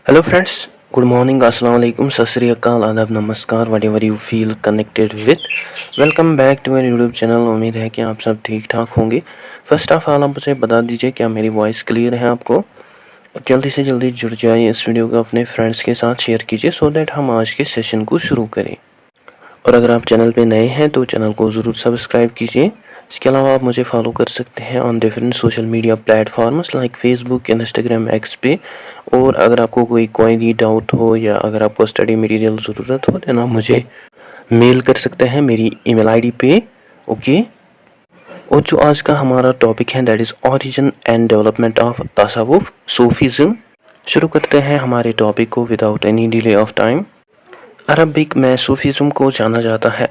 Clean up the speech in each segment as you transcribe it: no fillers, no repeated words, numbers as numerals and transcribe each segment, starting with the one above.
Hello friends, good morning, assalamu alaikum, sat sri akal, adab, नमस्कार, whatever you feel connected with. Welcome back to मेरे YouTube channel. उम्मीद है कि आप सब ठीक ठाक होंगे। फर्स्ट ऑफ ऑल आप मुझे बता दीजिए क्या मेरी वॉइस क्लियर है आपको। जल्दी से जल्दी जुड़ जाइए, इस वीडियो को अपने फ्रेंड्स के साथ शेयर कीजिए सो दैट हम आज के सेशन को शुरू करें। और अगर आप चैनल पे नए हैं तो चैनल को ज़रूर सब्सक्राइब कीजिए। इसके अलावा आप मुझे फॉलो कर सकते हैं on different social media platforms like Facebook, Instagram, x पे। और अगर आपको कोई भी डाउट हो या अगर आपको स्टडी मटेरियल ज़रूरत हो देन आप मुझे मेल कर सकते हैं मेरी ईमेल आईडी पे। ओके। और जो आज का हमारा टॉपिक है that is origin and development of तसव्वुफ सूफीज़म। शुरू करते हैं हमारे टॉपिक को without any delay of time. Arabic में सूफीज़म को जाना जाता है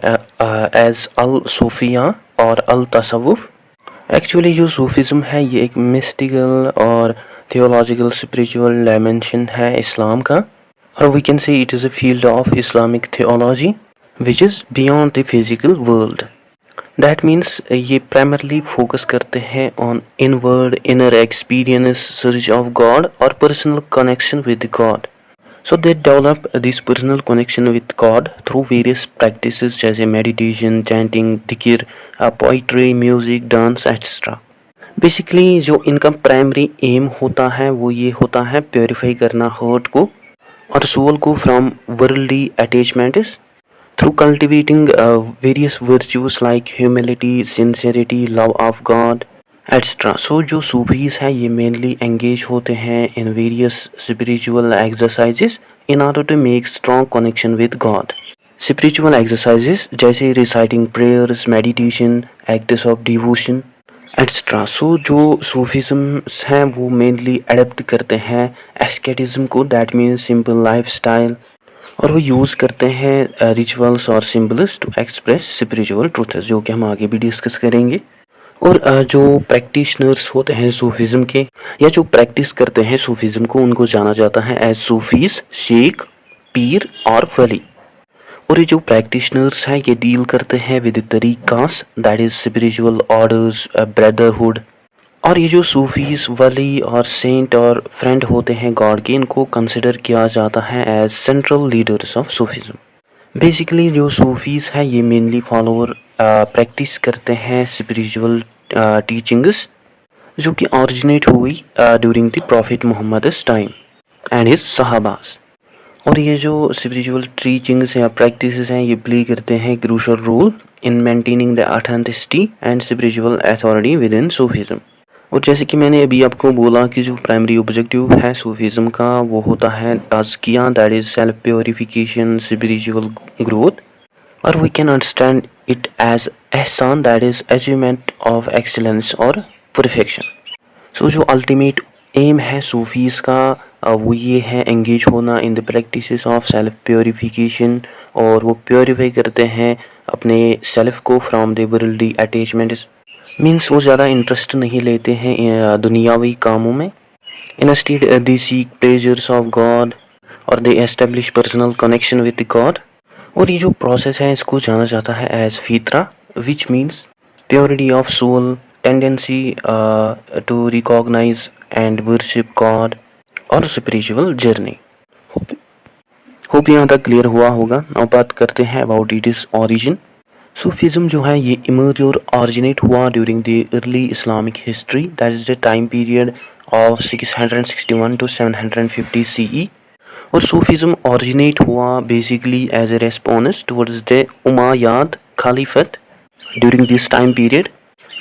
एज अल सूफिया और अल तसव्वुफ। एक्चुअली जो सूफीज़म है ये एक मिस्टिकल और थियोलॉजिकल स्पिरिचुअल डायमेंशन है इस्लाम का, और we can say it is a field of Islamic theology which is beyond the physical world. That means ये प्राइमरली फोकस करते हैं on inward inner experience, search of God और personal connection with God. So they develop this personal connection with God through various practices जैसे meditation, chanting, dhikr, poetry, music, dance, etc. Basically जो इनका primary aim होता है वो ये होता है प्योरीफाई करना हार्ट को और सोल को from worldly attachments through cultivating various virtues like humility, sincerity, love of God etcetera. So जो सूफीज़ हैं ये मेनली एंगेज होते हैं in various spiritual exercises in order to make strong connection with God. Spiritual exercises जैसे reciting prayers, meditation, acts of devotion etcetera. So जो Sufisms हैं वो mainly adapt करते हैं एस्केटिज्म को, that means simple lifestyle, और वो use करते हैं रिचुअल्स और symbols to express spiritual truths, जो कि हम आगे भी डिस्कस करेंगे। और जो प्रैक्टिशनर्स होते हैं सूफीज़म के या जो प्रैक्टिस करते हैं सूफीज़म को उनको जाना जाता है एज सूफीज़, शेख, पीर और वली। और ये जो प्रैक्टिशनर्स हैं ये डील करते हैं विद तरीकास that is spiritual orders, brotherhood. और ये जो सूफीज़, वली और सेंट और फ्रेंड होते हैं गॉड के, इनको कंसिडर किया जाता है as central leaders of Sufism. Basically जो सूफीज़ हैं ये मेनली फॉलोअर प्रैक्टिस करते हैं स्पिरिचुअल टीचिंग्स जो कि ऑरिजिनेट हुई ड्यूरिंग द प्रॉफिट मोहम्मद's टाइम एंड हिज सहाबास। और ये जो स्पिरिचुअल टीचिंग्स या प्रैक्टिसेस हैं ये प्ले करते हैं crucial role in maintaining the authenticity and spiritual authority within Sufism. और जैसे कि मैंने अभी आपको बोला कि जो प्राइमरी ऑब्जेक्टिव है सूफीज़म का वो होता है तज़किया that is self purification, spiritual growth, और we can understand it as एहसान that is achievement of excellence और परफेक्शन। सो जो अल्टीमेट एम है सूफीज़ का वो ये है एंगेज होना in the practices of self purification, और वो प्योरीफाई करते हैं अपने सेल्फ को from the worldly attachments. Means वो ज़्यादा इंटरेस्ट नहीं लेते हैं दुनियावी कामों में। Instead they seek pleasures of God और they establish personal connection with God. और ये जो प्रोसेस है इसको जाना जाता है एज फितरा which means purity of soul, tendency to recognise and worship God और स्पिरिचुअल जर्नी। होप यहाँ तक क्लियर हुआ होगा। अब बात करते हैं about it is origin. Sufism जो है ये इमर्ज और ऑरिजिनेट हुआ during the early Islamic history that is the time period of 661 to 750 CE। और सूफीज़म ऑरिजिनेट हुआ basically as a response towards the Umayyad खलीफत during this time period.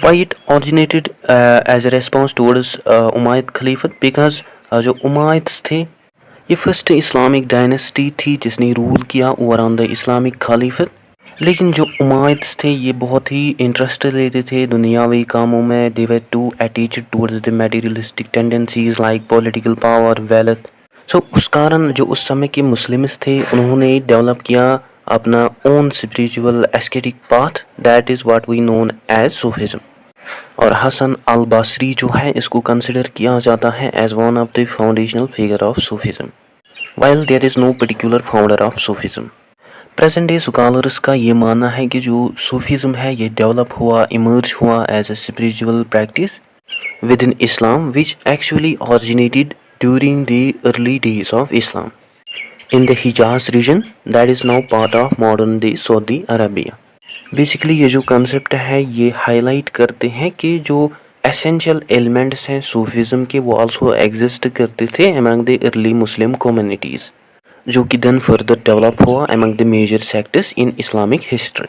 Why it originated as a response towards Umayyad खलीफत because जो Umayyads थे ये first Islamic dynasty थी जिसने rule किया ओवर ऑन द इस्लामिक खलीफत। लेकिन जो उमाय्यद्स थे ये बहुत ही इंटरेस्ट लेते थे दुनियावी कामों में। They were too attached towards the materialistic tendencies like political power, wealth. So उस कारण जो उस समय के मुस्लिम्स थे उन्होंने डेवलप किया अपना own spiritual ascetic path that is what we known as Sufism. और हसन अल बसरी जो है इसको कंसिडर किया जाता है as one of the foundational figure of Sufism while there is no particular founder of Sufism. Present day scholars का ये मानना है कि जो सूफीज़म है ये डेवलप हुआ, इमर्ज हुआ as a spiritual practice within Islam which actually originated during the early days of Islam in the Hijaz region that is now part of modern day Saudi Arabia. Basically ये जो concept है ये highlight करते हैं कि जो essential elements हैं Sufism के वो आल्सो एग्जिस्ट करते थे among the early Muslim communities, जो कि देन फर्दर डेवलप हुआ among the major sectors in Islamic history.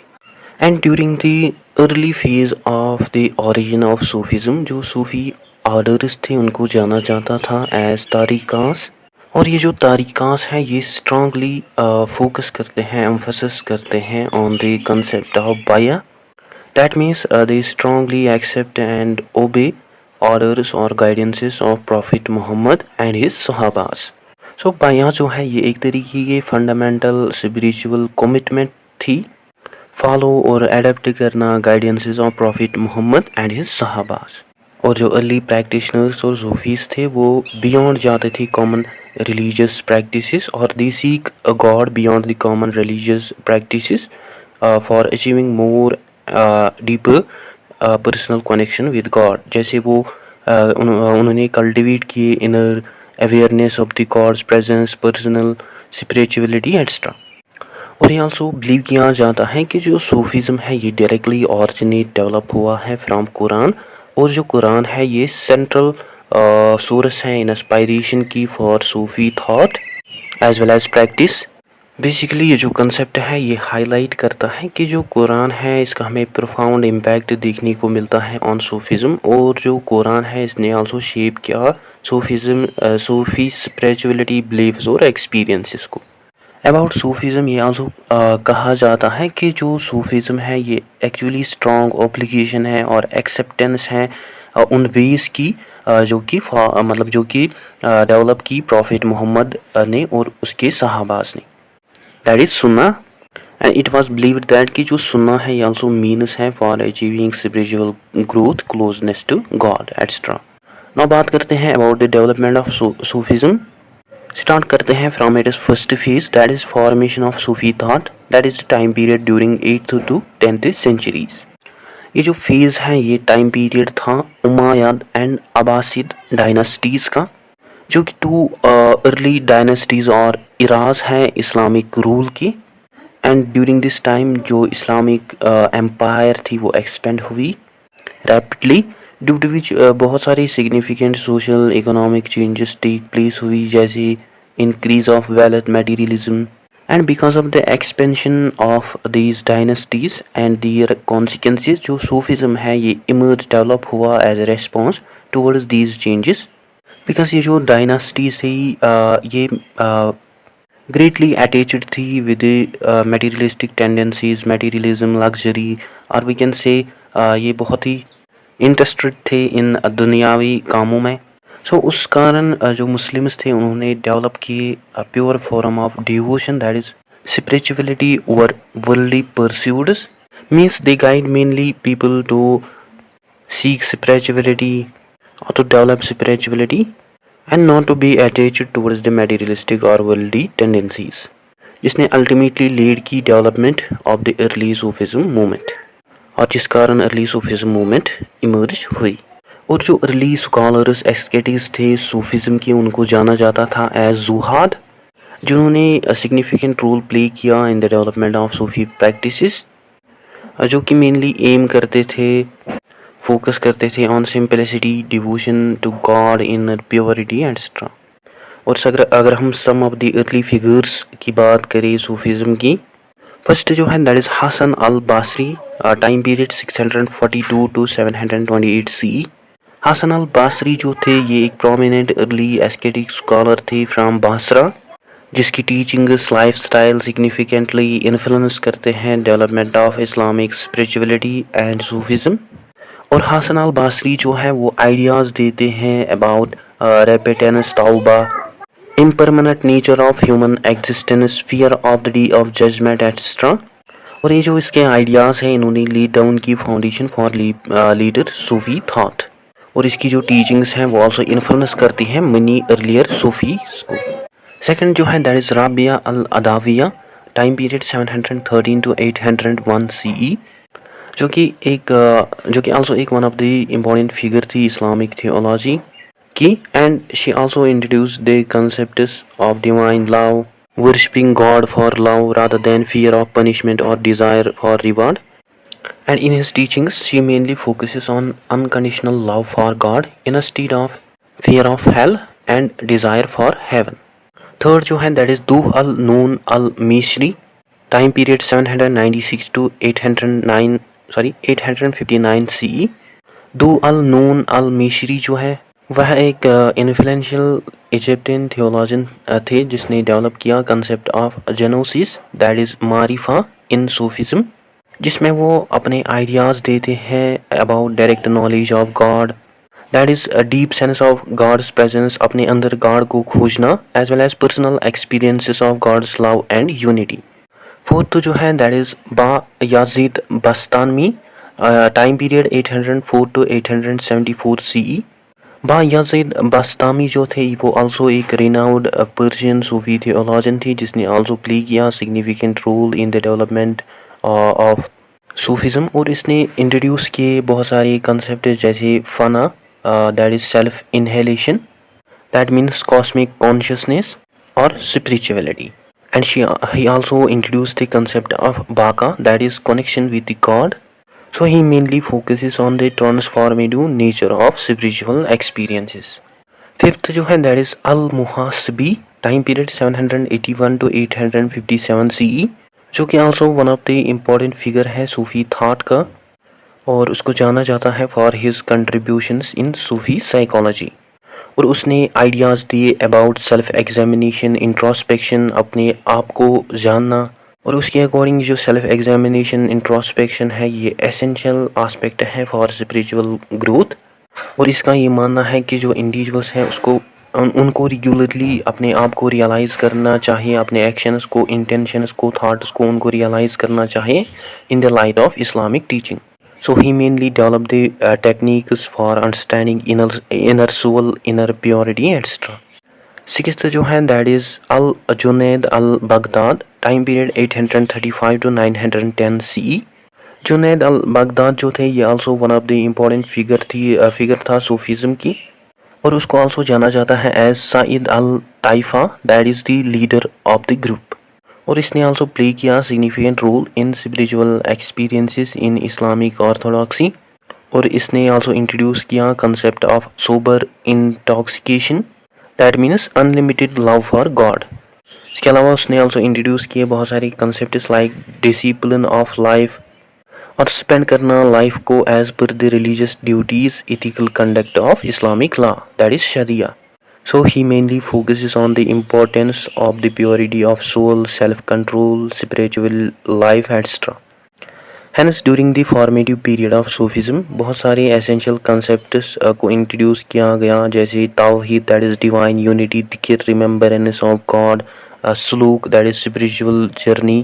And during the early phase of the origin of Sufism, जो सूफ़ी आर्डर्स थे उनको जाना जाता था एज तारिकास. और ये जो तारिकास हैं ये स्ट्रांगली फोकस करते हैं, एम्फसिस करते हैं ऑन द कंसेप्ट ऑफ बाया. That means they strongly accept and obey orders और guidances of prophet Muhammad and his सहाबास. सो बाया जो है ये एक तरीके की फंडामेंटल स्पिरिचुअल कमिटमेंट थी, फॉलो और एडेप्ट करना guidances of prophet Muhammad and his सहाबास. और जो अर्ली प्रैक्टिशनर्स और सूफीज़ थे वो बियॉन्ड जाते थे common religious practices, or they seek a God beyond the common religious practices for achieving more deeper personal connection with God. जैसे वो उन्होंने cultivate किए inner awareness of the God's presence, personal spirituality etc. और ये also believe किया जाता है कि जो सूफीज़म है ये डायरेक्टली ऑरिजिनेट डेवलप हुआ है फ्रॉम कुरान, और जो कुरान है ये सेंट्रल सोर्स है इंस्पायरेशन की for Sufi thought as well as practice. Basically ये जो कंसेप्ट है ये हाईलाइट करता है कि जो कुरान है इसका हमें प्रोफाउंड इम्पैक्ट देखने को मिलता है ऑन सूफिज़म, और जो कुरान है इसने आल्सो शेप किया सूफिज़म सूफी स्पिरिचुअलिटी बिलीव्स और एक्सपीरियंसेस को. अबाउट सूफिज़म ये आल्सो कहा जाता है कि जो सूफिज़म है ये एक्चुअली स्ट्रॉन्ग ऑब्लिगेशन है और एक्सेप्टेंस है उन वेज की जो कि मतलब जो कि डेवलप की प्रॉफिट मोहम्मद ने और उसके सहाबास ने, दैट इज़ सुन्ना. And it was believed that कि जो सुन्ना है ये आल्सो मीन्स है for achieving spiritual growth, closeness to God etcetera. Now बात करते हैं about the development of Sufism. Start करते हैं from it is first phase that is formation of Sufi thought, that is time period during 8th to 10th centuries. ये जो phase है ये time period था उमायद एंड अब्बासिद डायनेस्टीज़ का, जो कि टू अर्ली डायनेस्टीज़ और इराज हैं इस्लामिक रूल की. एंड ड्यूरिंग दिस टाइम जो इस्लामिक एम्पायर थी वो एक्सपेंड हुई रैपिडली, ड्यू टू विच बहुत सारी significant social economic changes take place हुई, जैसे increase of wealth, materialism. And because of the expansion of these dynasties and their consequences, जो Sufism है ये emerge डेवलप हुआ as a response towards these changes. because ये जो dynasties थी ये greatly attached थी with the materialistic tendencies, materialism, luxury, और we can say ये बहुत ही interested थे इन दुनियावी कामों में. सो उस कारण जो मुस्लिम्स थे उन्होंने डेवलप किए pure form of devotion, that is spirituality over worldly pursuits. Means they guide mainly people to seek spirituality और to develop spirituality and not to be attached towards the materialistic और worldly tendencies, जिसने ultimately lead की development of the early Sufism movement, और जिस कारण early Sufism movement emerge हुई. और जो अर्ली स्कॉलर्स एस्केटिक्स थे सूफिज़म के उनको जाना जाता था एज जुहाद, जिन्होंने सिग्निफिकेंट रोल प्ले किया in the development of Sufi practices, जो कि मेनली एम करते थे, फोकस करते थे on simplicity, devotion to God in purity etcetera. और अगर हम some of the early figures की बात करें सूफिज़म की, फर्स्ट जो है that is Hasan al Basri, time period 642 to 728 CE. Hasan al Basri जो थे ये एक प्रोमिनेंट अर्ली एस्केटिक स्कॉलर थे फ्राम बासरा, जिसकी teachings life style significantly influence करते हैं development of Islamic spirituality and Sufism. और हसन अल बासरी जो है वो आइडियाज़ देते हैं अबाउट रेपेटेंस, तौबा, impermanent nature of human existence, fear of the day of judgement etcetera. और ये जो इसके आइडियाज़ हैं इन्होंने लीड डाउन की foundation for leader Sufi thought, और इसकी जो टीचिंग्स हैं वो आल्सो इन्फ्लुएंस करती हैं मनी अर्लियर सूफीज़ को. सेकंड जो है that is Rabia al Adawiya, time period 713 to 801 CE, जो कि आल्सो एक one of the important figure थी इस्लामिक थियोलॉजी. की, and she also introduce the concepts of divine love, worshipping God for love rather than fear of punishment or desire for reward. And in his teachings, she mainly focuses on unconditional love for God instead of fear of hell and desire for heaven. Third जो है that is दूह अल नून अल मिश्री, time period 796 to 809 859 CE। दूह अल नून अल मिश्री जो है वह एक इन्फ्लुएंशियल इजिप्टियन थियोलॉजियन थे जिसने डेवलप किया concept of gnosis that is मारिफा इन सूफिज्म, जिसमें वो अपने आइडियाज़ देते हैं about direct knowledge of God, that is a deep sense of God's presence, अपने अंदर गॉड को खोजना, as well as personal experiences of God's love and unity. Fourth जो है that is Bayazid Bastami, time period 804 to 874 CE। बा याजिद बस्तामी जो थे वो आल्सो एक रिनाउड पर्शियन सूफी थियोलॉजियन थी जिसने आल्सो प्ले किया significant role in the development of Sufism, और इसने इंट्रोड्यूस किए बहुत सारे कंसेप्ट जैसे फना that is self annihilation, that means cosmic consciousness और spirituality, and he also introduced the concept of baka that is connection with the god. So he mainly focuses on the transformative nature of spiritual experiences. Fifth जो है that is al Muhasibi, time period 781 to 857 CE, जो कि also one of the important figure है Sufi thought का, और उसको जाना जाता है for his contributions in Sufi psychology. और उसने आइडियाज़ दिए अबाउट सेल्फ एग्जामिनेशन, इंट्रोस्पेक्शन, अपने आप को जानना, और उसके अकॉर्डिंग जो सेल्फ एग्जामिनेशन इंट्रोस्पेक्शन है ये एसेंशियल आस्पेक्ट है फॉर स्पिरिचुअल ग्रोथ। और इसका ये मानना है कि जो इंडिविजुअल्स हैं उसको उनको रेगुलरली अपने आप को रियलाइज़ करना चाहिए, अपने एक्शंस को, इंटेंशंस को, थॉट्स को उनको रियलाइज़ करना चाहिए in the light of Islamic teaching. So he mainly developed the techniques for understanding inner soul, inner purity, etc. Sixth जो है that is Al Junaid al Baghdad, time period 835 to 910 CE। Junaid al Baghdad जो थे ये also one of the important figure था Sufism की, और उसको also जाना जाता है एज साइद अल ताइफा, that is the leader of the group, और इसने आल्सो प्ले किया significant role in spiritual experiences in Islamic orthodoxy, और इसने आल्सो इंट्रोड्यूस किया concept of sober intoxication, that means unlimited love for God. इसके अलावा उसने आल्सो इंट्रोड्यूस किए बहुत सारे concepts like discipline of life, और स्पेंड करना लाइफ को as per the religious duties, ethical conduct of Islamic law, that is शरिया। So he mainly focuses on the importance of the purity of soul, self-control, spiritual life, etc. Hence during the formative period of Sufism बहुत सारे essential concepts को introduce किया गया, जैसे तौहीद that is divine unity, dhikr remembrance of God, सलूक that is spiritual journey,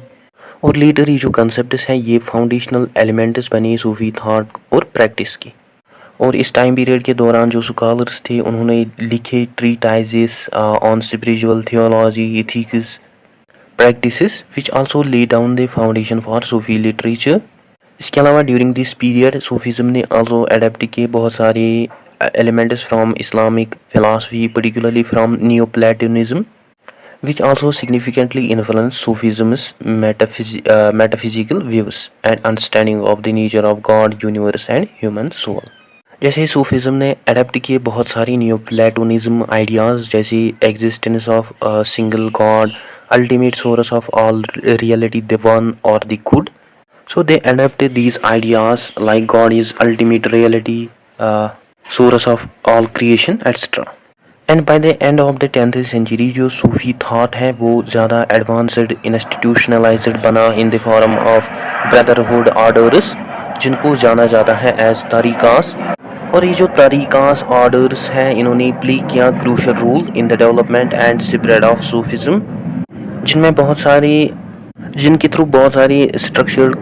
और later ये जो concepts हैं ये foundational elements बने सूफी thought और practice की। और इस टाइम पीरियड के दौरान जो स्कॉलर्स थे उन्होंने लिखे treatises on spiritual theology, ethics, practices which also lay down the foundation for Sufi literature. इसके अलावा ड्यूरिंग दिस पीरियड सूफीज़म ने आल्सो अडेप्ट किए बहुत सारे elements from Islamic philosophy, particularly from Neoplatonism, which also significantly influenced Sufism's metaphysical views and understanding of the nature of God, universe and human soul। जैसे Sufism ने adapt किए बहुत सारी Neoplatonism ideas, जैसे existence of single God, ultimate source of all reality, the one और the good. So they adapted these ideas like God is ultimate reality, source of all creation etcetera. And by the end of the 10th century जो Sufi thought है वो ज़्यादा advanced, institutionalised बना in the form of brotherhood orders, जिनको जाना जाता है as तरीकास। और ये जो तरीकास ऑर्डर्स हैं इन्होंने प्ले किया crucial role in the development and spread of Sufism, जिनके थ्रू बहुत सारी स्ट्रक्चर्ड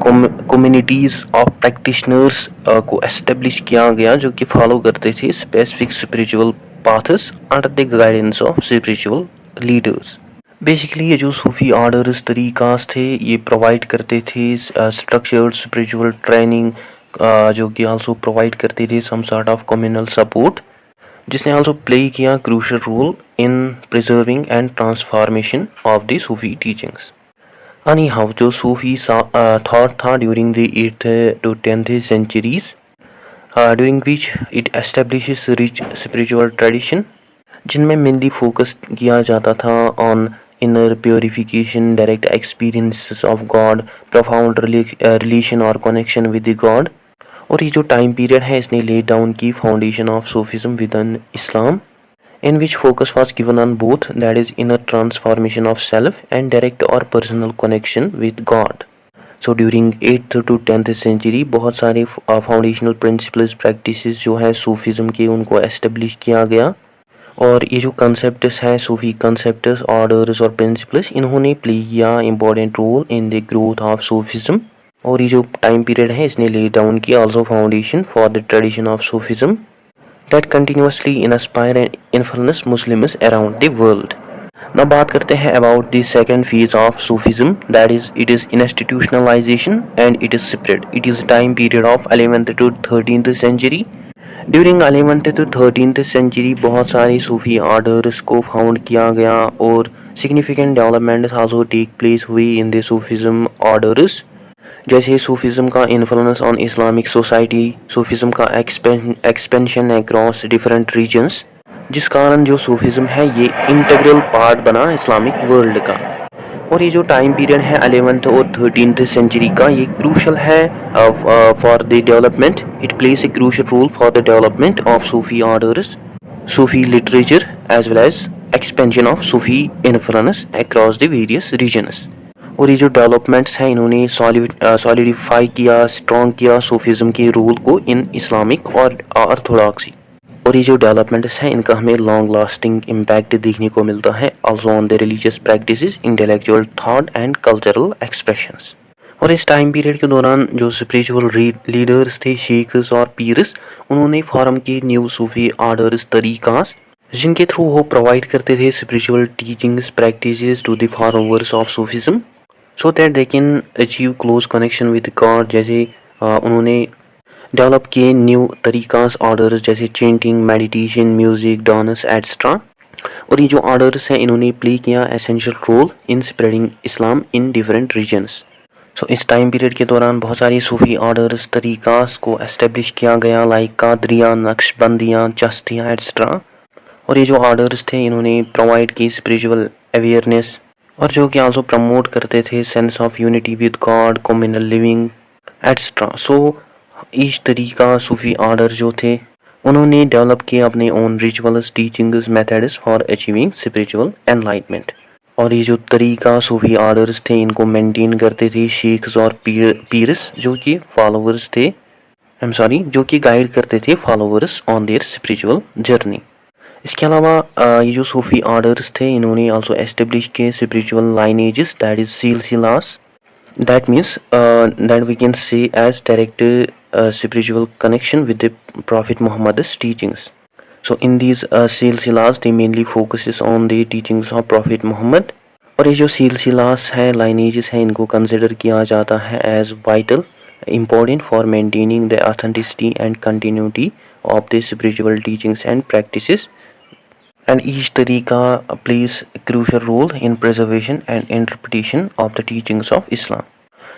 कम्युनिटीज़ ऑफ प्रैक्टिशनर्स को एस्टेब्लिश किया गया जो कि फॉलो करते थे specific spiritual paths under the guidance of spiritual leaders. Basically ये जो सूफी ऑर्डर्स तरीकास थे ये प्रोवाइड करते थे स्ट्रक्चर्ड स्पिरिचुअल ट्रेनिंग, जो कि आल्सो प्रोवाइड करते थे some sort of communal support, जिसने आल्सो प्ले किया crucial role in preserving and transformation of the Sufi teachings. Anyhow जो सूफी थॉट था during the 8th to 10th centuries, during which it establishes rich spiritual tradition जिनमें mainly focus किया जाता था on inner purification, direct experiences of God, profound relation और connection with the God. और ये जो टाइम पीरियड है इसने ले डाउन की foundation of Sufism with in Islam, in which focus was given on both, that is inner transformation of self and direct or personal connection with God. So during 8th to 10th century बहुत सारे foundational principles practices जो है Sufism के उनको establish किया गया। और ये जो कंसेप्ट्स हैं सूफी कंसेप्ट्स, ऑर्डर्स और प्रिंसिपल्स, इन्होंने प्ले किया important role in the growth of Sufism. और ये जो टाइम पीरियड है इसने ले डाउन किया also foundation for the tradition of Sufism that continuously inspire and influence Muslims around the world. Now बात करते हैं about the second phase of Sufism, that is it is institutionalization and it is spread. It is time period of 11th to 13th century. During 11th to 13th century बहुत सारे सूफी orders को found किया गया और significant developments also take place हुई in the Sufism orders, जैसे Sufism का influence on Islamic society, Sufism का एक्सपेंशन अक्रॉस डिफरेंट रीजन्स, जिस कारण जो सूफिज्म है ये इंटीग्रल पार्ट बना इस्लामिक वर्ल्ड का। और ये जो टाइम पीरियड है 11th और 13th सेंचुरी का, ये क्रूशल है for the development. It plays a crucial role for the development of Sufi orders, Sufi literature as well as expansion of Sufi influence across the various regions. और ये जो developments हैं इन्होंने solidify किया, strong किया Sufism के role को इन Islamic और ऑर्थोडॉक्सी। और ये जो डेवलपमेंट्स हैं इनका हमें लॉन्ग लास्टिंग इम्पैक्ट देखने को मिलता है also on the religious practices, intellectual thought and cultural expressions. और इस टाइम पीरियड के दौरान जो स्पिरिचुअल लीडर्स थे, शेख्स और पीर्स, उन्होंने फॉर्म के न्यू सूफी ऑर्डर्स, तरीकास, जिनके थ्रू वो प्रोवाइड करते थे spiritual teachings practices to the followers of Sufism so that they can achieve close connection with God। जैसे उन्होंने डेवलप किए न्यू तरीकास, ऑर्डर्स जैसे chanting, meditation, music, dance etcetera. और ये जो ऑर्डर्स हैं इन्होंने प्ले किया essential role in spreading Islam in different regions. So इस टाइम पीरियड के दौरान बहुत सारी सूफी ऑर्डर्स, तरीकास को एस्टेब्लिश किया गया, लाइक कादरिया, नक्शबंदियाँ, चश्तियाँ एट्सट्रा। और ये जो ऑर्डर्स थे इन्होंने प्रोवाइड की स्पिरिचुअल अवेयरनेस और जो कि आल्सो प्रमोट करते थे sense of unity with God, communal living etcetera. So each तरीका सूफी ऑर्डर जो थे उन्होंने डेवलप किए अपने own rituals, teachings, methods for achieving spiritual enlightenment. और ये जो तरीका सूफी ऑर्डर्स थे इनको मेंटेन करते थे शेख्स और पीर्स जो कि फॉलोअर्स थे, जो कि गाइड करते थे followers on their spiritual journey. इसके अलावा ये जो सूफी ऑर्डर्स थे इन्होंने आल्सो एस्टेब्लिश किए स्पिरिचुअल लाइनेजेस, दैट इज सिलसिलास, that means that we can say as direct spiritual connection with the prophet Muhammad's teachings. So in these सिलसिलास they mainly focuses on the teachings of prophet Muhammad. और ये जो सिलसिलास हैं, लाइनेजेस हैं, इनको consider किया जाता है as vital important for maintaining the authenticity and continuity of the spiritual teachings and practices, and each tariqa plays a crucial role in preservation and interpretation of the teachings of Islam.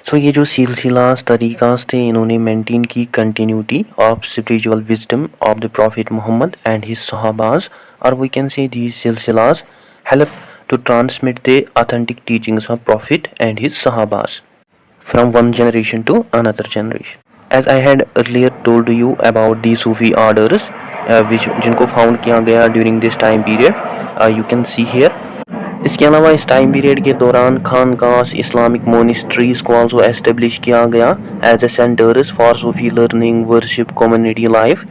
So ये जो सिलसिलास, तरीकास थे इन्होंने maintain की continuity of spiritual wisdom of the Prophet Muhammad and his Sahabas, or we can say these silsilas help to transmit the authentic teachings of Prophet and his Sahabas from one generation to another generation. As I had earlier told you about the Sufi orders which जिनको found किया गया during this time period, you can see here. इसके अलावा इस time period के दौरान खानकास, Islamic मोनिस्ट्रीज को also establish किया गया as a centres for Sufi learning, worship, community life.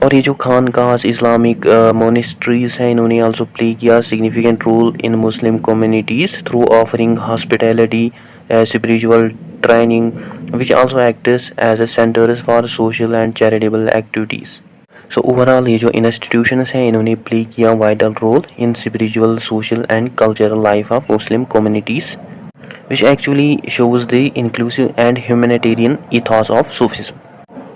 और ये जो खानकास, इस्लामिक मोनिस्ट्रीज हैं इन्होंने also प्ले किया significant role in Muslim communities through offering hospitality, spiritual training, which also acts as a centers for social and charitable activities. So overall ये जो institutions हैं इन्होंने play किया vital role in spiritual, social and cultural life of Muslim communities, which actually shows the inclusive and humanitarian ethos of Sufism.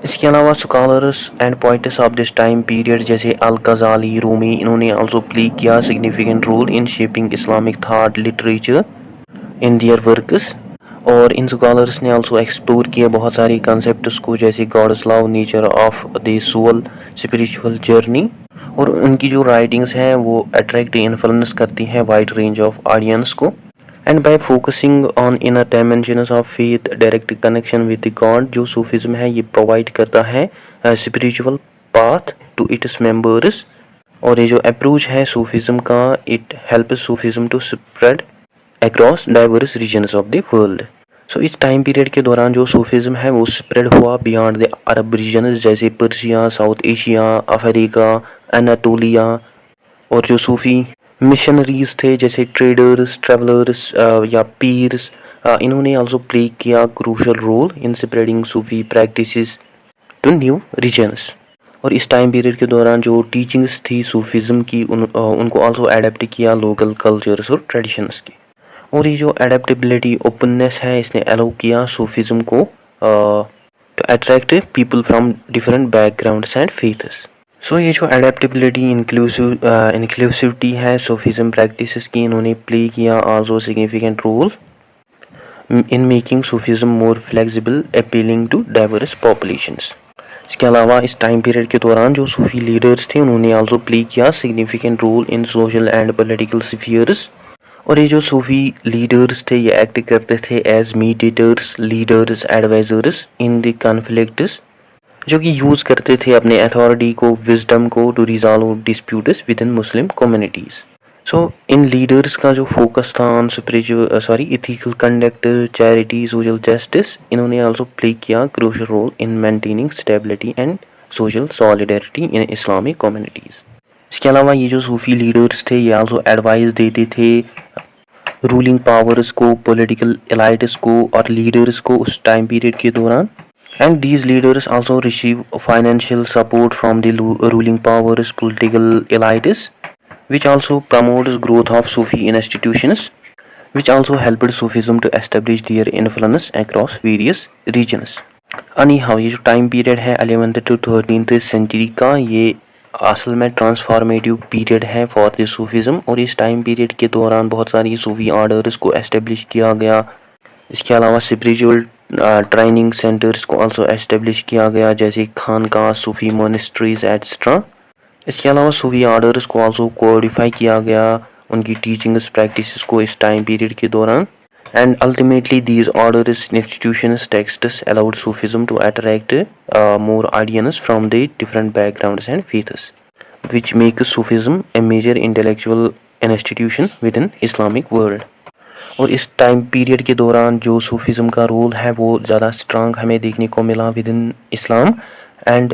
इसके अलावा scholars and poets of this time period जैसे Al Ghazali, Rumi, इन्होंने also play किया significant role in shaping Islamic thought literature in their works. और इन scholars ने also explore किया बहुत सारी कॉन्सेप्ट्स को, जैसे God's love, nature of the soul, spiritual journey. और उनकी जो राइटिंग्स हैं वो अट्रैक्ट इन्फ्लुएंस करती हैं वाइड रेंज ऑफ ऑडियंस को। And by focusing on inner dimensions of faith, direct connection with the God, जो सूफिज्म है ये प्रोवाइड करता है spiritual path to its members. और ये जो अप्रोच है सूफिज्म का, it helps Sufism to spread across diverse regions of the world. So इस टाइम पीरियड के दौरान जो सूफिज्म है वो स्प्रेड हुआ बियॉन्ड द अरब रीजन, जैसे Persia, south Asia, Africa, Anatolia. और जो सूफी मिशनरीज थे जैसे ट्रेडर्स, ट्रैवलर्स या पीर्स, इन्होंने आल्सो प्ले किया crucial role in spreading Sufi practices to new regions. और इस टाइम पीरियड के दौरान जो टीचिंग्स थी सूफिज्म की उनको आल्सो एडेप्ट किया लोकल कल्चर्स और ट्रेडिशंस की। और ये जो एडेप्टेबिलिटी, ओपननेस है, इसने अलाउ किया सूफिज्म को to attract people from different backgrounds and faiths. So ये जो एडेप्टेबिलिटी, इंक्लूसिविटी है सूफिज्म प्रैक्टिसेस की, इन्होंने प्ले किया also significant role in making Sufism more flexible, appealing to diverse populations. इसके अलावा इस टाइम पीरियड के दौरान जो सूफी लीडर्स थे उन्होंने आल्सो प्ले किया significant role in social and political spheres. और ये जो सूफी लीडर्स थे ये एक्ट करते थे as mediators, leaders, advisers in the conflicts, जो कि यूज़ करते थे अपने अथॉरिटी को, विजडम को to resolve disputes within Muslim communities. So इन लीडर्स का जो फोकस था on ethical conduct, charity, social justice, इन्होंने आल्सो प्ले किया crucial role in maintaining stability and social solidarity in Islamic communities. इसके अलावा ये जो सूफी लीडर्स थे ये आल्सो एडवाइस देते थे रूलिंग पावर्स को, पॉलिटिकल एलाइट्स को और लीडर्स को उस टाइम पीरियड के दौरान। And these leaders also receive financial support from the ruling powers, political elites, which also promotes growth of Sufi institutions, which also helped Sufism to establish their influence across various regions. Anyhow, ये जो time period है 11th to 13th century का, ये असल में transformative period है for the Sufism. और इस टाइम पीरियड के दौरान बहुत सारी सूफी ऑर्डर्स को एस्टेब्लिश किया गया। इसके अलावा स्पिरिचुअल ट्रेनिंग सेंटर्स को आल्सो एस्टेब्लिश किया गया, जैसे खानका, सूफी मोनेस्ट्रीज एट्सेट्रा। इसके अलावा सूफी ऑर्डर्स को आल्सो कोडिफाई किया गया, उनकी टीचिंग्स प्रैक्टिसेस को इस टाइम पीरियड के दौरान। And ultimately these orders, institutions, texts allowed Sufism to attract more audience from the different backgrounds and faiths, which makes Sufism a major intellectual institution within Islamic world। और इस time period के दौरान जो Sufism का role है वो ज़्यादा strong हमें देखने को मिला विद इन इस्लाम। एंड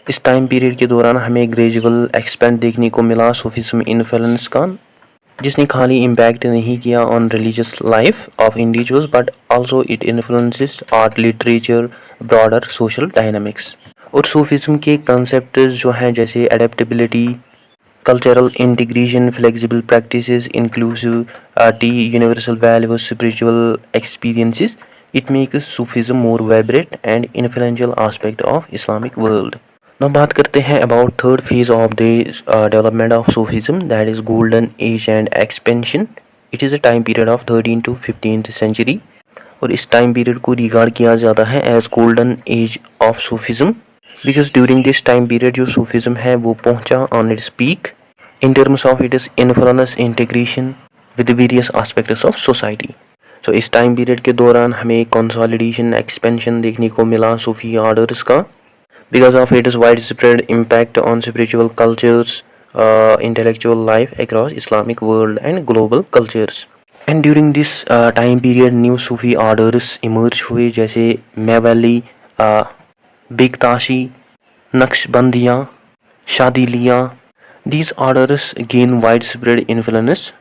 इस टाइम पीरियड के दौरान हमें ग्रेजुअल एक्सपेंड देखने को मिला सूफिज़म इन्फ्लुएंस का, जिसने खाली इम्पैक्ट नहीं किया on religious life of individuals but also it influences art, literature, broader social dynamics. और सूफिज़म के कंसेप्ट्स जो हैं जैसे adaptability, cultural integration, flexible practices, inclusivity, universal values, spiritual experiences, it makes Sufism more vibrant and influential aspect of Islamic world। Now बात करते हैं about third phase of the development of Sufism, that is golden age and expansion। It is a time period of 13th to 15th century। और इस time period को regard किया जाता है as golden age of Sufism, because during this time period जो Sufism है वो पहुंचा on its peak in terms of its influence, integration with various aspects of society. So इस टाइम पीरियड के दौरान हमें कंसोलिडेशन, एक्सपेंशन देखने को मिला सूफी ऑर्डर्स का, because of its wide spread impact on spiritual cultures, intellectual life across Islamic world and global cultures. And during this time period new Sufi orders emerge हुए, जैसे Mevlevi, Bektashi, नक्शबंदियाँ, शादिलियाँ। These orders gain wide spread influence.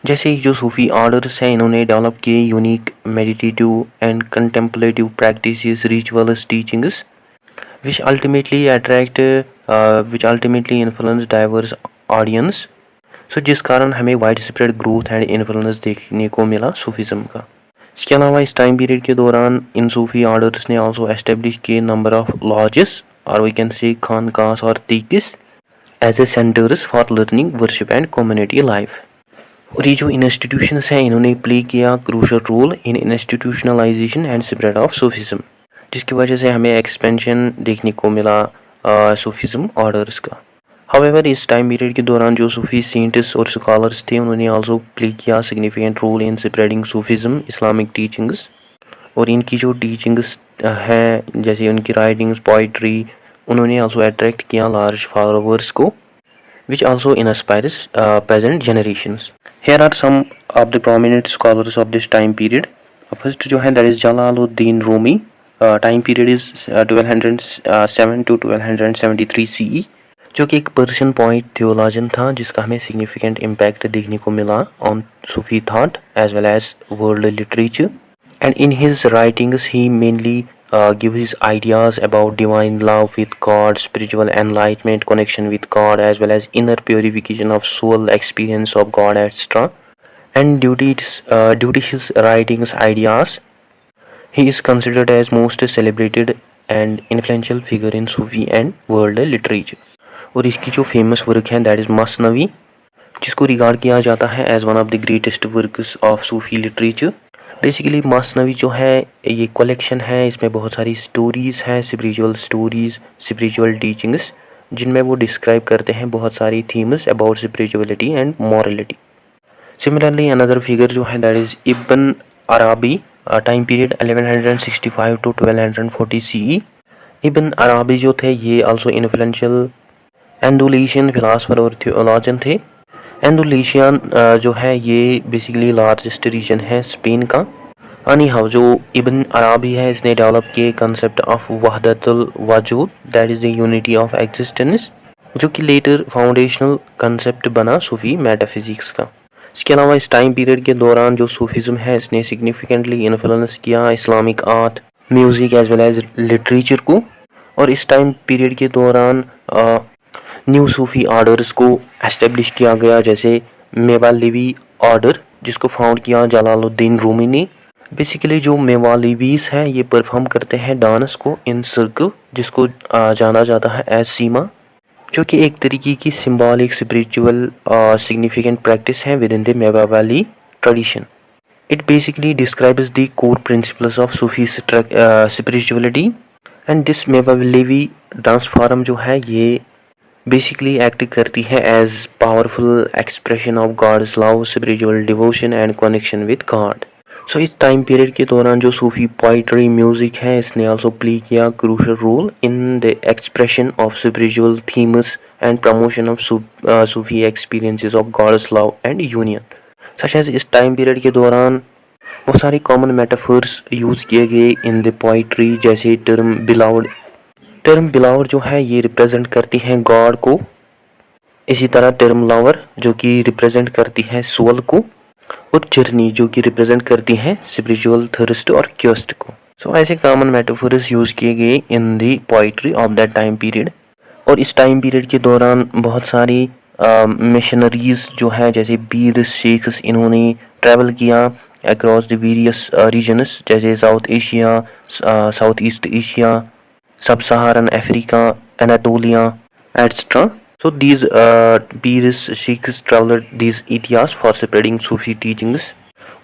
जैसे जो Sufi orders हैं इन्होंने develop किए unique meditative and contemplative practices, rituals, teachings which ultimately influence diverse audience। सो जिस कारण हमें wide spread growth and influence देखने को मिला सूफिज्म का। इसके अलावा इस टाइम पीरियड के दौरान इन सूफी ऑर्डर्स ने आल्सो एस्टेब्लिश किए नंबर ऑफ लॉजेस और वी कैन से खानकास और तीकिस as a centres for learning, worship and community life. और ये जो इंस्टीट्यूशंस हैं इन्होंने प्ले किया crucial role in institutionalisation and spread of Sufism, जिसकी वजह से हमें एक्सपेंशन देखने को मिला सूफिज्म ऑर्डर्स का। हाउएवर इस टाइम पीरियड के दौरान जो सूफी सेंट्स और स्कॉलर्स थे उन्होंने आल्सो प्ले किया significant role in spreading Sufism Islamic teachings. और इनकी जो टीचिंग्स हैं जैसे उनकी राइटिंग्स, पोइट्री, उन्होंने आल्सो अट्रैक्ट किया लार्ज फॉलोअर्स को which also inspires present generations. Here are some of the prominent scholars of this time period. First जो है that is Jalaluddin Rumi. Time period is 1207 to 1273 CE, जो कि एक Persian point थियोलॉजन था जिसका हमें सिग्निफिकेंट इम्पैक्ट देखने को मिला on Sufi thought as well as world literature. And in his writings he mainly give his ideas about divine love with God, spiritual enlightenment, connection with God, as well as inner purification of soul, experience of God, etc. And due to his writings ideas, he is considered as most celebrated and influential figure in Sufi and world literature. और इसकी जो famous work है that is Masnavi, जिसको regard किया जाता है as one of the greatest works of Sufi literature. Basically Masnavi जो है ये कलेक्शन है, इसमें बहुत सारी स्टोरीज़ हैं, स्पिरिचुअल टीचिंग्स, जिनमें वो डिस्क्राइब करते हैं बहुत सारी themes about spirituality and morality. Similarly another figure जो है that is Ibn Arabi, time period 1165 to 1240 CE। Ibn Arabi जो थे ये आल्सो इन्फ्लुएंशियल एंडोलेशियन फिलासफर और थियोलॉजन थे। एंडोलेशियन जो है ये बेसिकली लार्जेस्ट रीजन है स्पेन का। अनी हाउ जो इब्न अराबी है इसने डेवलप किए कंसेप्ट ऑफ वहदतुल वजूद, that is the unity of existence, जो कि लेटर फाउंडेशनल कंसेप्ट बना सूफी मेटाफिजिक्स का। इसके अलावा इस टाइम पीरियड के दौरान जो सूफिज्म है इसने सिग्निफिकेंटली इन्फ्लुएंस किया Islamic art, music as well as literature को। और इस टाइम पीरियड के दौरान न्यू सूफी ऑर्डर्स को एस्टेब्लिश किया गया, जैसे मेवालिवी ऑर्डर जिसको फाउंड किया जलालुद्दीन रूमी ने। बेसिकली जो मेवालिवीस हैं ये परफॉर्म करते हैं डांस को इन सर्कल, जिसको जाना जाता है एज सीमा, जो कि एक तरीके की सिंबॉलिक स्पिरिचुअल सिग्निफिकेंट प्रैक्टिस है within the Mevlevi tradition. It basically describes the core principles of Sufi spirituality and this Mevlevi dance form जो है ये बेसिकली एक्ट करती है as powerful expression of God's love, spiritual devotion and connection with God. So इस time period के दौरान जो सूफी poetry music है इसने आल्सो प्ले किया crucial role in the expression of spiritual themes and promotion of Sufi experiences of God's love and union. Such as इस time period के दौरान बहुत सारी कॉमन मेटाफर्स यूज़ किए गए इन द पोइट्री, जैसे टर्म बिलावर जो है ये रिप्रेजेंट करती हैं गॉड को, इसी तरह टर्म लवर जो कि रिप्रेजेंट करती है सोल को, और जर्नी जो कि रिप्रेजेंट करती है स्पिरिचुअल थर्स्ट और क्वेस्ट को। सो ऐसे कॉमन मेटाफर्स यूज़ किए गए in the poetry of that time period. और इस टाइम पीरियड के दौरान बहुत सारी मिशनरीज जो है जैसे बीर शेख्स इन्होंने ट्रैवल किया अक्रॉस द वेरियस रीजन्स, जैसे south Asia, south east Asia, sub Saharan Africa, Anatolia etcetera. So these peers sheikhs traveled these areas for spreading Sufi teachings।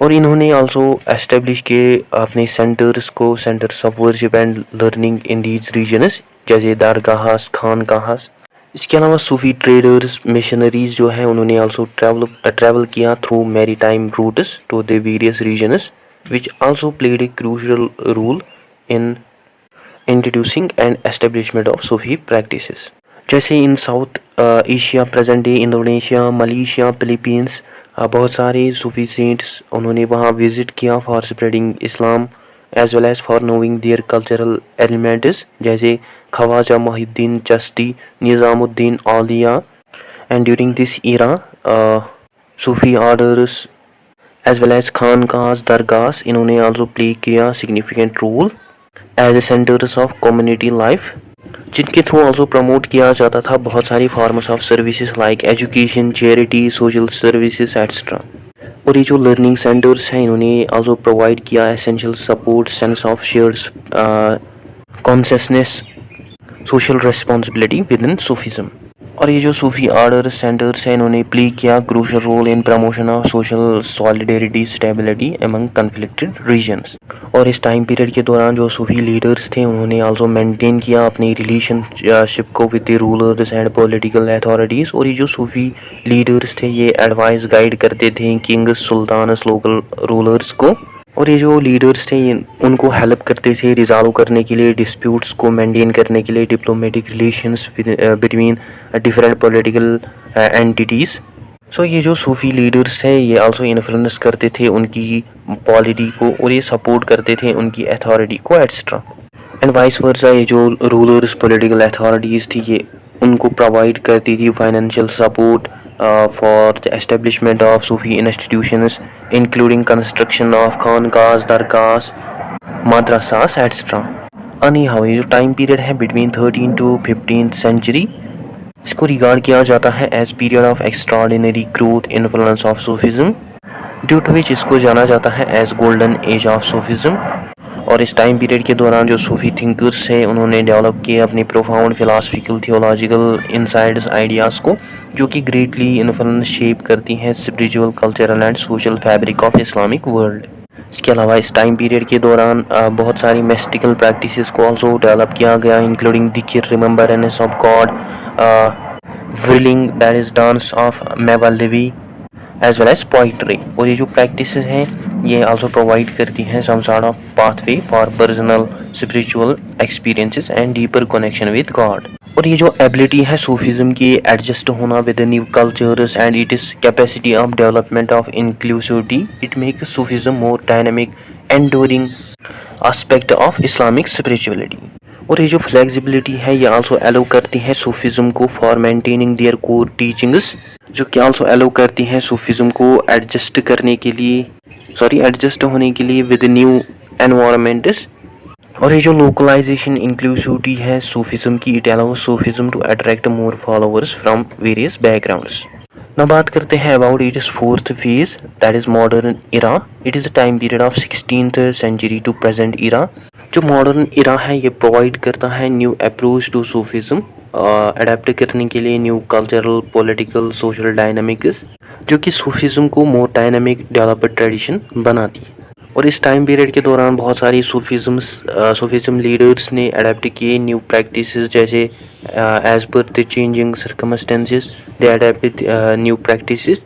और इन्होंने also establish किए अपने सेंटर्स को, centres of worship and learning in these regions, जैसे दरगाहस, खानकाहस। इसके अलावा सूफी traders, missionaries जो है उन्होंने also ट्रैवल किया through maritime routes to the various regions, which also played a crucial role in introducing and establishment of Sufi practices। जैसे in south Asia, present day Indonesia, Malaysia, Philippines, बहुत सारे Sufi saints उन्होंने वहाँ visit किया for spreading Islam as well as for knowing their cultural elements, जैसे Khwaja Mohiuddin Chishti, Nizamuddin Auliya. And during this era Sufi orders as well as खानकास, दरगाहs इन्होंने also play किया significant role as a centers of community life, जिनके through also promote किया जाता था बहुत सारी forms of services like education, charity, social services etcetera. और ये जो लर्निंग सेंटर्स हैं इन्होंने आल्सो प्रोवाइड किया essential support, sense of shares consciousness, social responsibility with in Sufism. और ये जो सूफी आर्डर सेंटर्स हैं इन्होंने प्ले किया crucial role in promotion of social solidarity stability among conflicted regions. और इस टाइम पीरियड के दौरान जो सूफी लीडर्स थे उन्होंने आल्सो मेंटेन किया अपनी रिलेशनशिप को with the rulers and political authorities. और ये जो सूफी लीडर्स थे ये एडवाइस गाइड करते थे किंग्स, सुल्तानस, लोकल रूलर्स को। और ये जो लीडर्स थे उनको हेल्प करते थे रिजॉल्व करने के लिए, डिस्प्यूट्स को मेंटेन करने के लिए, diplomatic relations between different political entities. So ये जो सूफी लीडर्स हैं ये आल्सो इन्फ्लुएंस करते थे उनकी पॉलिटी को और ये सपोर्ट करते थे उनकी अथॉरिटी को एक्स्ट्रा। एंड वाइस वर्सा ये जो रूलर्स, पॉलिटिकल अथॉरिटीज़ थी ये उनको प्रोवाइड करती थी financial support for the establishment of Sufi institutions, including construction of khanqahs, dargahs, madrasas, etc. Anyhow, ये जो टाइम पीरियड है बिटवीन 13 to 15th सेंचुरी, इसको रिगार्ड किया जाता है as period of extraordinary growth influence of Sufism, due to which इसको जाना जाता है as golden age of Sufism. और इस टाइम पीरियड के दौरान जो सूफी थिंकर्स हैं उन्होंने डेवलप किए अपनी profound philosophical theological insights ideas को, जो कि ग्रेटली इन्फ्लुएंस शेप करती हैं spiritual, cultural and social fabric of Islamic world. इसके अलावा इस टाइम पीरियड के दौरान बहुत सारी मिस्टिकल प्रैक्टिसेस को ऑल्सो डेवलप किया गया, इंक्लूडिंग दिक्र, remembrance of God, whirling that is dance of Mevlevi, as well as poetry. और ये जो प्रैक्टिसेस हैं ये आल्सो प्रोवाइड करती हैं some sort of pathway for personal spiritual experiences and deeper connection with God. और ये जो एबिलिटी है सूफिज्म की एडजस्ट होना with new cultures and it is capacity of development of inclusivity, it make Sufism more dynamic enduring aspect of Islamic spirituality. और ये जो flexibility है ये आल्सो अलाउ करती है सूफिज्म को for maintaining their core teachings, जो कि आल्सो अलाउ करती हैं सूफिज्म को एडजस्ट होने के लिए विद न्यू एनवायरनमेंट्स। और ये जो लोकलाइजेशन इंक्लूसिविटी है सूफिज्म की, it allows Sufism to attract more followers from various backgrounds. ना बात करते हैं about it is fourth phase that is modern era. It is the time period of 16th century to present era. जो modern era है ये provide करता है new approach to Sufism, adapt करने के लिए new cultural, political, social dynamics, जो कि सूफिज्म को मोर डायनामिक डेवलप्ड ट्रेडिशन बनाती है। और इस टाइम पीरियड के दौरान बहुत सारी सूफिज्म लीडर्स ने अडेप्ट किए न्यू प्रैक्टिसेस, जैसे as per the changing circumstances they adapted new practices.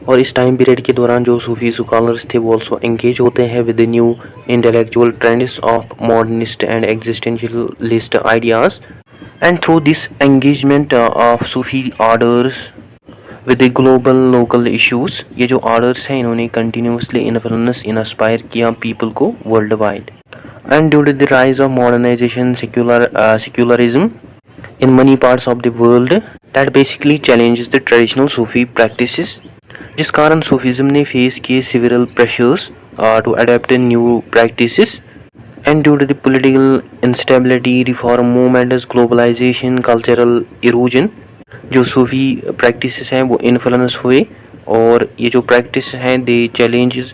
और इस टाइम पीरियड के दौरान जो सूफी स्कॉलर्स थे वो ऑल्सो एंगेज होते हैं with new intellectual trends of modernist and existentialist ideas. And through this engagement of Sufi orders with the global local issues, ये जो orders हैं इन्होंने continuously influence inspire किया people को worldwide. And due to the rise of modernization, secularism in many parts of the world, that basically challenges the traditional Sufi practices, जिस कारण Sufism ने face किए several pressures to adapt new practices. And due to the political instability, reform movements, globalization, cultural erosion, जो सूफी practices हैं वो influence हुए और ये जो प्रैक्टिस हैं they challenges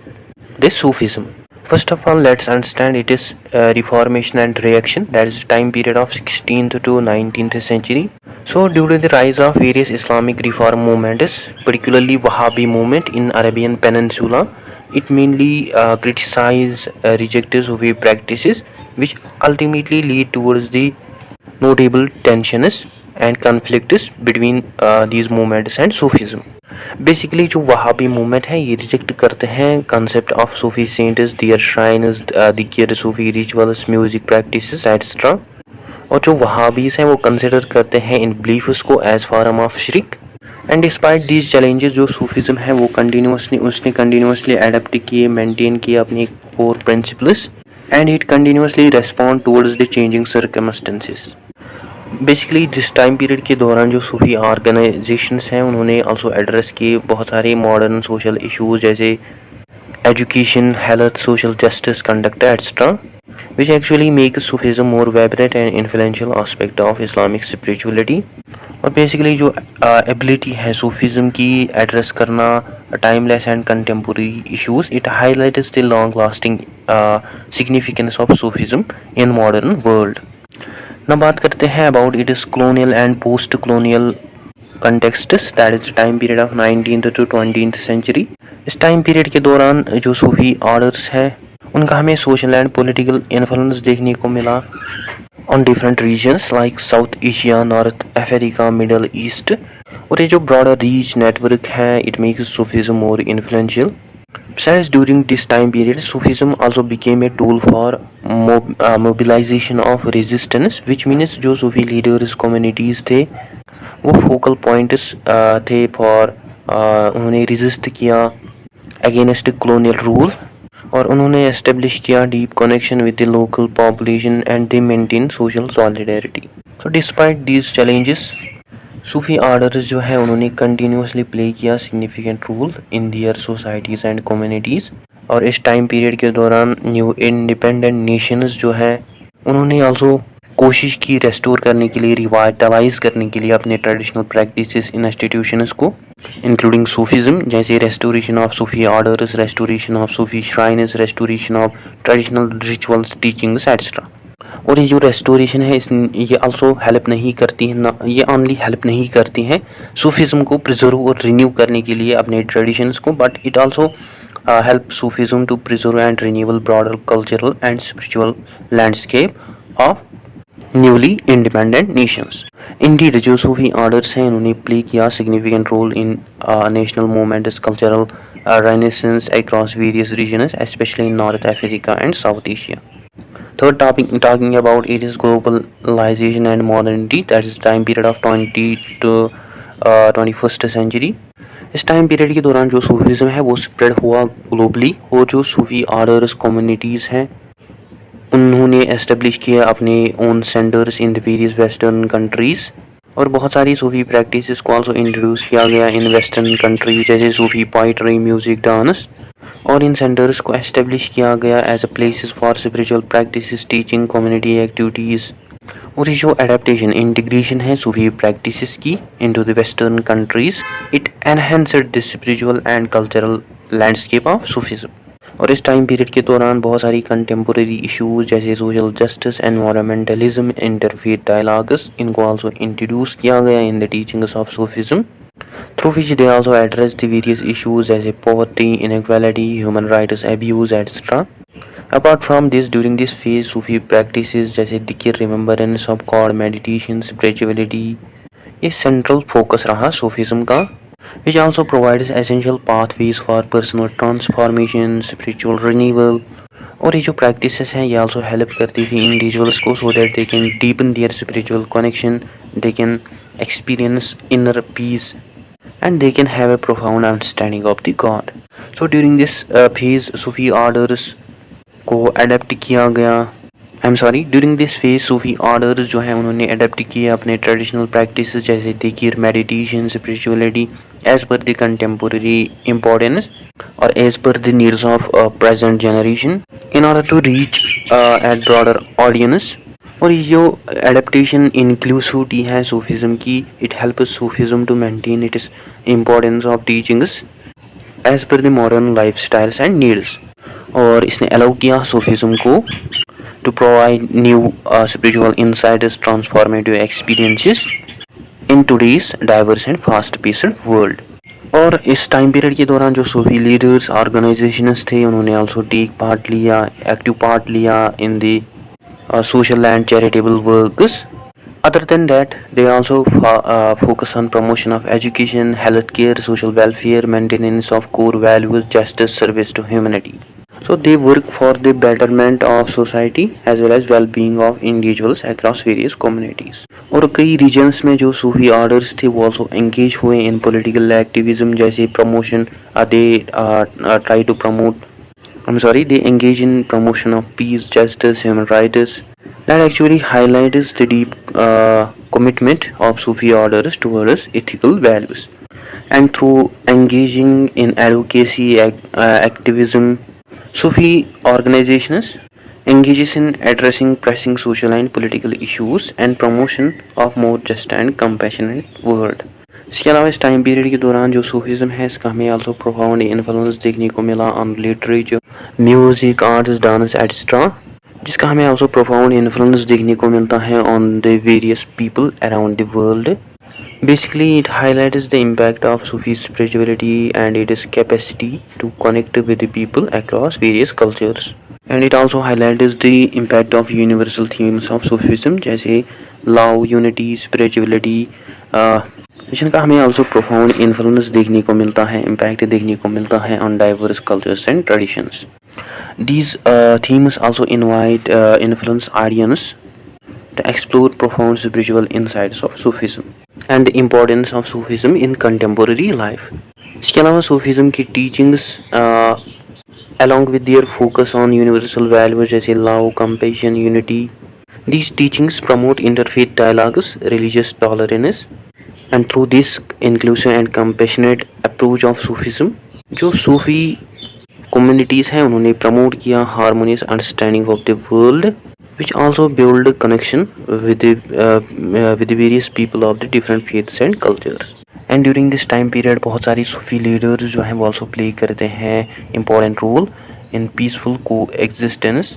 this Sufism. First of all let's understand it is reformation and reaction, that is time period of 16th to 19th century. So due to the rise of various Islamic reform movements, particularly Wahhabi movement in Arabian Peninsula, it mainly criticizes rejected Sufi practices, which ultimately lead towards the notable tensions and conflicts between these movements and Sufism. Basically जो Wahhabi movement है ये reject करते हैं concept of Sufi saints, their shrines, दिक्र Sufi rituals, music practices etcetera. और जो Wahhabis हैं वो कंसिडर करते हैं इन बिलीफ्स को एज फॉर्म ऑफ शिरक। एंड डिस्पाइट दीज चैलेंजेस जो सूफिज्म है वो कंटिन्यूसली एडेप्ट किए, मेंटेन किए अपनी core principles, and it continuously respond towards the changing circumstances. Basically जिस टाइम पीरियड के दौरान जो सूफी ऑर्गेनाइजेशंस हैं उन्होंने आल्सो एड्रेस किए बहुत सारे मॉडर्न सोशल इश्यूज जैसे education, health, social justice, conduct etcetera, which actually makes Sufism more vibrant and influential aspect of Islamic spirituality. और बेसिकली जो एबिलिटी है सूफिज्म की एड्रेस करना timeless and contemporary issues. It highlights the long-lasting significance of Sufism in modern world. now बात करते हैं about its colonial and post-colonial contexts, that is time period of 19th to 20th century. इस time period के दौरान जो Sufi orders है उनका हमें सोशल एंड पॉलिटिकल इन्फ्लुएंस देखने को मिला on different regions like South Asia, North Africa, Middle East. और ये जो ब्रॉडर रीच नेटवर्क है it makes Sufism more influential. Besides, during this time period, Sufism also became a tool for mobilization of resistance, which means जो सूफी leaders communities थे वो focal points थे for उन्होंने resist किया अगेंस्ट कॉलोनियल रूल और उन्होंने establish किया deep connection with the local population and they maintain social solidarity. So despite these challenges Sufi orders जो है उन्होंने कंटिन्यूसली प्ले किया significant role in their societies and communities. और इस टाइम पीरियड के दौरान न्यू इंडिपेंडेंट नेशंस जो है उन्होंने आल्सो कोशिश की रेस्टोर करने के लिए, रिवाइटलाइज करने के लिए अपने ट्रेडिशनल प्रैक्टिसेस इंस्टीट्यूशंस को, इंक्लूडिंग सूफिज्म, जैसे restoration of Sufi orders, restoration of Sufi shrines, restoration of traditional rituals, teachings etcetera. और ये जो रेस्टोरेशन है ये आल्सो हेल्प नहीं करती है ना, ये ओनली हेल्प नहीं करती हैं सूफिज्म को प्रिजर्व और रिन्यू करने के लिए अपने ट्रेडिशंस को, but it also help Sufism to preserve and renewal broader cultural and spiritual landscape of newly independent nations. Indeed जो सूफी ऑर्डर्स हैं उन्होंने प्ले किया significant role in national movements, cultural renaissance across various regions, specially in North Africa and South Asia. Third topic talking about it is globalization and modernity, that is time period of 20 to 21st century. इस time period के दौरान जो Sufism है वो spread हुआ globally और जो Sufi orders communities हैं उन्होंने एस्टेब्लिश किया अपने own centres in the various western countries. और बहुत सारी सूफी प्रैक्टिसेस को आल्सो इंट्रोड्यूस किया गया इन वेस्टर्न कंट्रीज जैसे सूफी पोइट्री, म्यूज़िक, डांस. और इन सेंटर्स को एस्टेब्लिश किया गया as a places for spiritual practices, teaching, community activities. और ये जो एडेप्टेशन, इंटीग्रेशन है सूफी प्रैक्टिसेस की into the western countries, it enhanced the spiritual and cultural landscape of Sufism. और इस टाइम पीरियड के दौरान बहुत सारी कंटेम्पोरेरी इशूज़ जैसे social justice, environmentalism, interfaith dialogues, इनको आल्सो इंट्रोड्यूस किया गया in the teachings of Sufism, through which they also address the various issues as poverty, inequality, human rights abuse, etc. Apart from this, during this phase, Sufi practices जैसे dhikr, remembrance of God, meditation, spirituality, ये central focus रहा Sufism का, which also provides essential pathways for personal transformation, spiritual renewal. और ये जो practices हैं ये also help करती थी individuals को so that they can deepen their spiritual connection, they can experience inner peace and they can have a profound understanding of the God. So during this phase Sufi orders को adapt किया गया, during this phase Sufi orders जो है उन्होंने adapt किया अपने traditional practices जैसे धिक्र, meditation, spirituality as per the contemporary importance और as per the needs of present generation in order to reach at broader audience. और ये जो एडेप्टेशन इंक्लूसिविटी है सूफिज्म की, it helps Sufism to maintain its importance of teachings as per the modern life styles and needs. और इसने allow किया Sufism को to provide new spiritual insights, transformative experiences in today's diverse and fast paced world. और इस time period के दौरान जो सूफी leaders, organisations थे उन्होंने आल्सो एक्टिव पार्ट लिया इन दी social and charitable works. Other than that, they also focus on promotion of education, healthcare, social welfare, maintenance of core values, justice, service to humanity. So they work for the betterment of society as well as well-being of individuals across various communities. और कई regions में जो सूफी orders थे वो also engage हुए in political activism जैसे promotion, they try to promote they engage in promotion of peace, justice, human rights. That actually highlights the deep commitment of Sufi orders towards ethical values. And through engaging in advocacy, activism, Sufi organizations engages in addressing pressing social and political issues and promotion of more just and compassionate world. इसके अलावा इस time period के दौरान जो Sufism है इसका हमें also profound influence देखने को मिला on literature, music, arts, dance etcetera, जिसका हमें आल्सो प्रोफाउंड इन्फ्लुएंस देखने को मिलता है on the various people around the world. Basically, it highlights the impact of Sufi spirituality and its capacity to connect with the people across various cultures. And it also highlights the impact of universal themes of Sufism जैसे love, unity, spirituality, जिनका हमें also profound influence देखने को मिलता है, impact देखने को मिलता है on diverse cultures and traditions. These themes also invite influence audience to explore profound spiritual insights of Sufism and the importance of Sufism in contemporary life. इसके अलावा सूफीज़म की teachings along with their focus on universal values जैसे love, compassion, unity, these teachings promote interfaith dialogues, religious tolerance, and through this inclusive and compassionate approach of Sufism, जो सूफी communities हैं उन्होंने promote किया harmonious understanding of the world, which also build connection with the various people of the different faiths and cultures. And during this time period बहुत सारी सूफी leaders जो हैं वो also play करते हैं इम्पॉर्टेंट रोल इन पीसफुल को existence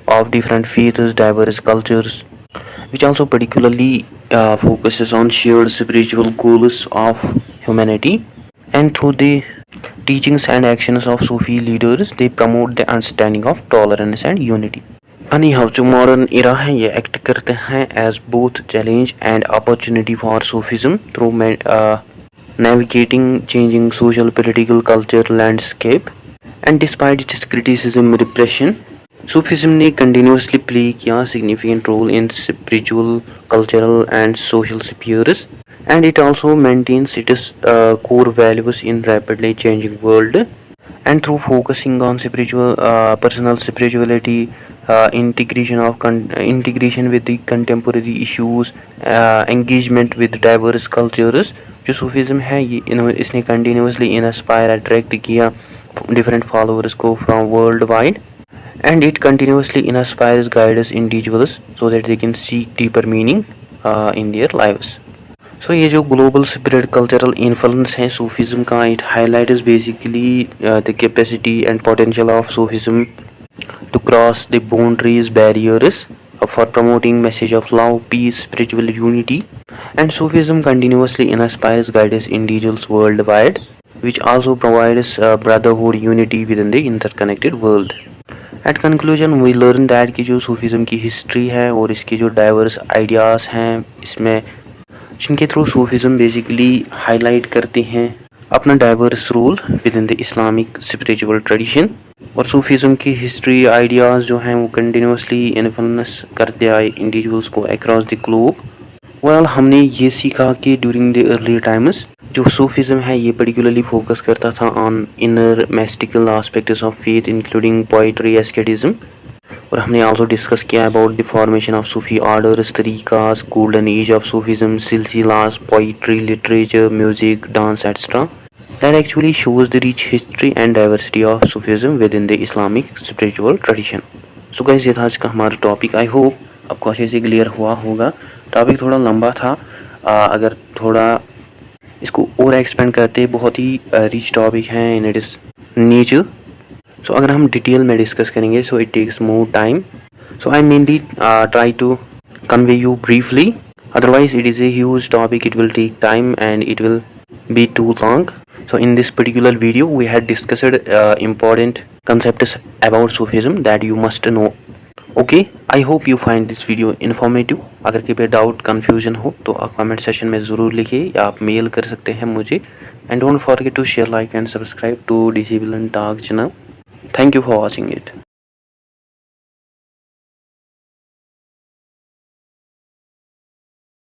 of different faiths, diverse cultures, which also particularly focuses on shared spiritual goals of humanity. And through the teachings and actions of Sufi leaders, they promote the understanding of tolerance and unity. Anyhow, जो modern era है ये act करते हैं as both challenge and opportunity for Sufism through navigating changing social, political, culture landscape. And despite its criticism, repression, Sufism ने continuously play किया significant role in spiritual, cultural and social spheres, and it also maintains its core values in rapidly changing world. And through focusing on spiritual, personal spirituality, integration with the contemporary issues, engagement with diverse cultures, जो Sufism है ये इसने continuously inspire attract किया different followers को from world wide, and it continuously inspires guides individuals so that they can seek deeper meaning in their lives. So ये जो global spirit cultural influence है Sufism का, it highlights basically the capacity and potential of Sufism to cross the boundaries barriers for promoting message of love, peace, spiritual unity. And Sufism continuously inspires guides individuals worldwide, which also provides brotherhood unity within the interconnected world. At conclusion, we learn that कि जो Sufism की history है और इसके जो diverse ideas हैं इसमें जिनके थ्रू Sufism basically highlight करते हैं अपना diverse role within the Islamic spiritual tradition. और सूफीज़म की हिस्ट्री आइडियाज़ जो हैं वो कंटिन्यूसली इन्फ्लुएंस करते आए इंडिविजुअल्स को अक्रॉस द ग्लोब. वेल, हमने ये सीखा कि ड्यूरिंग द अर्ली टाइम्स जो सूफीज़म है ये पर्टिकुलरली फोकस करता था on inner mystical aspects of faith including poetry, asceticism. और हमने आल्सो डिस्कस किया about the formation of Sufi orders, तरीकास, गोल्डन एज ऑफ सूफीज़म, सिलसिलास, poetry, literature, music, dance etcetera. That actually shows the rich history and diversity of Sufism within the Islamic spiritual tradition. So guys, ये था आज का हमारा topic. I hope आपको अच्छे से क्लियर हुआ होगा. टॉपिक थोड़ा लंबा था, अगर थोड़ा इसको और एक्सपेंड करते बहुत ही रिच टॉपिक है in it is nature. So अगर हम डिटेल में डिस्कस करेंगे so it takes more time. So I mainly try to convey you briefly, otherwise it is a huge topic, it will take time and it will be too long. So in this particular video we had discussed important concepts about Sufism that you must know. Okay, I hope you find this video informative. अगर कोई doubt confusion हो तो आप comment session में ज़रूर लिखिए या आप मेल कर सकते हैं मुझे. And don't forget to share, like and subscribe to DC Villain Talk channel. Thank you for watching it.